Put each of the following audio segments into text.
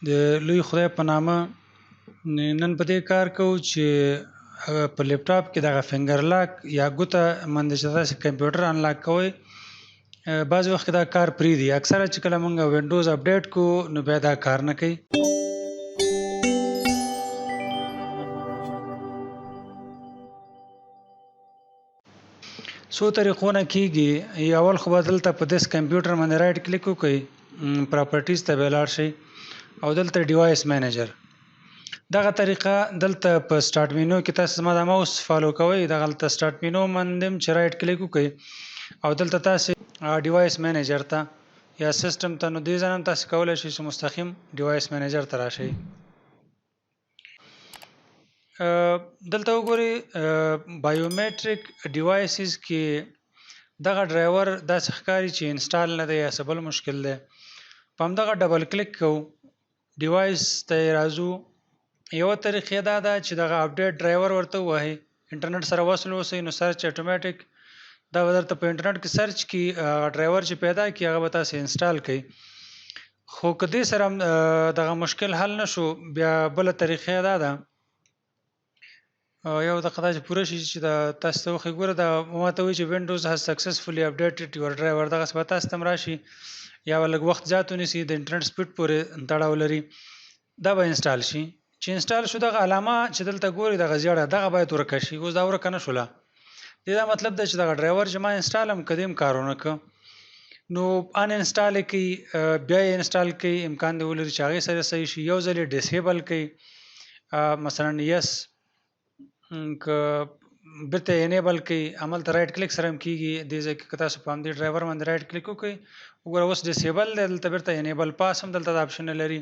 د لوی خدای په نامه نن په دې کار کوو چې په لپټاپ کې دغه فنګر لاک یا ګوته باندې چې تاسې کمپیوټر انلاک کوئ بعضې وخت کې دا کار پرېږدي. اکثره چې کله موږ وینډوز اپډیټ کوو نو بیا دا کار نه کوي. څو طریقو نه کېږي. اول خو به دلته په دس کمپیوټر باندې رایټ کلیک وکړئ، پراپرټیز ته به لاړ شئ او دلته ډیوایس مینیجر. دغه طریقه دلته په سټارټ مینو کې تاسو زما د ماوس فالو کوئ، دغلته سټارټ مینو باندې چې رایټ کلیک وکړئ او دلته تاسې ډیوایس مینیجر ته یا سیسټم ته، نو دې ځای نه تاسې کولی شئ چې مستقیم ډیوایس مینیجر ته راشئ. دلته وګورئ بایومیټریک ډیوایسز کې دغه ډرایور داسې ښکاري چې انسټال نه دی یا څه بل مشکل دی. په همدغه ډبل کلیک کوو، ډیوایس ته یې راځو. یوه طریقې دا ده چې دغه اپډیټ ډرایور ورته ووهئ، انټرنیټ سره وصل اوسئ نو سرچ اټومیټیک دا به درته په انټرنیټ کې سرچ کړي، ډرایور چې پیدا کړي هغه به تاسې انسټال کړئ. خو که دې سره دغه مشکل حل نه شو، بیا بله طریقې دا ده یو دقیقه دا چې پوره شي چې تاسو ته وښیي. ګوره دا ما ته وایي چې وینډوز هز سکسسفولي اپډیټډ یور ډرایور، دغسې به تاسو ته هم راشي یا به لږ وخت زیات ونیسي، د انټرنیټ سپیډ پورې تړاو لري، دا به انسټال شي. چې انسټال شو دغه علامه چې دلته ګورئ دغه زیړه دغه باید ورکه شي. اوس دا ورکه نه شوله، دې دا مطلب ده چې دغه ډرایور چې ما انسټال هم که دې هم کار ونه کړه نو ان انسټال یې کوي، بیا یې انسټال کوي، امکان دی ولري چې هغې سره صحیح شي. یو ځل یې ډسیبل کوي، مثلا یس که بیرته یې انیبل کوي، هملته رایټ کلیک سره هم کېږي. دې ځای کې که تاسو په همدې ډرایور باندې رایټ کلیک وکړئ، وګوره اوس ډسیبل دی، دلته بیرته انیبل پاس هم دلته دا اپشن لري،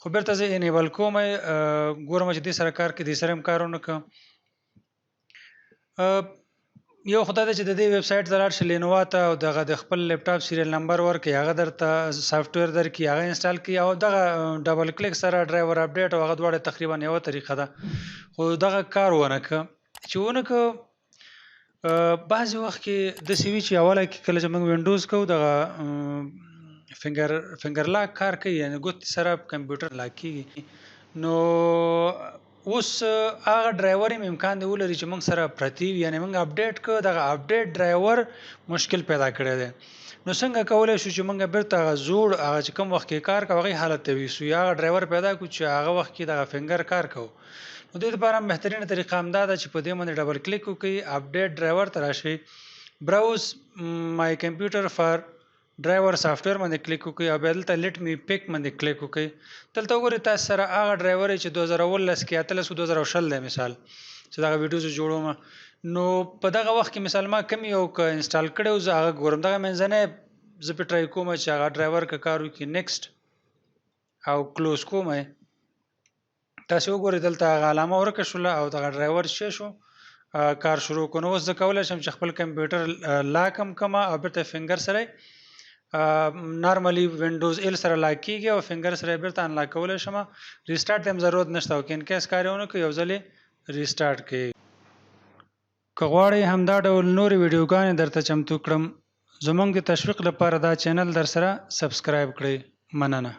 خو بیرته زه انیبل کوم، ګورم چې دې سره کار کوي، دې سره هم کار ونه کړه. یو خو دا ده چې د دې ویب سایټ ته لاړ شئ لینووا ته او دغه د خپل لپټاپ سیریل نمبر ورکړئ، هغه درته سافټویر درکړي، هغه انسټال کړي او دغه ډبل کلیک سره ډرایور اپډیټ او هغه دواړه تقریبا یوه طریقه ده. خو دغه کار ونه کړه. چې ونه کړه بعضې وخت کې داسې وي چې اوله کې کله چې موږ وینډوز کوو دغه فنګر لاک کار کوي، یعنې ګوتې سره کمپیوټر لاک کېږي. نو اوس هغه ډرایور هم امکان دی ولري چې موږ سره پرتې وي، یعنې موږ اپډیټ کړو، دغه اپډیټ ډرایور مشکل پیدا کړی دی. نو څنګه کولی شو چې موږ بیرته هغه زوړ هغه چې کوم وخت کې کار کوو هغې حالت ته ویسو، یا هغه ډرایور پیدا کړو چې هغه وخت کې دغه فنګر کار کوو. نو دې لپاره هم بهترینه طریقه همدا ده چې په دې باندې ډبل کلیک وکړئ، اپډیټ ډرایور ته راشئ، براوز مای کمپیوټر فار ډرایور سافټویر باندې کلیک وکړئ او بیا دلته لیټ می پیک باندې کلیک وکړئ. دلته وګورئ تاسو سره هغه ډرایور چې 2019 کې 2020 دی مثال چې دغه ویډیوز جوړوم. نو په دغه وخت کې مثال ما کم یو که انسټال کړی و زه هغه ګورم، دغه منځنی زه پرې ټرای کوم چې هغه ډرایور که کار وکړي، نیکسټ او کلوز کوم. تاسې وګورئ دلته هغه علامه ورکه شوله او دغه ډرایور چې شو کار شروع کړو. نو اوس زه کولی شم چې خپل کمپیوټر لاک هم کړم او بیرته فنګر سره نارملی وینډوز ایل سره لاک کېږي او فنګر سره یې بیرته انلاک کولی شم. ریسټارټ ته هم ضرورت نشته او که انکیس کار یې ونه کړو یو ځل یې ریسټارټ کړئ. که غواړئ همدا ډول نورې ویډیوګانې درته چمتو کړم، زموږ د تشویق لپاره دا چینل در سره سبسکرایب کړئ. مننه.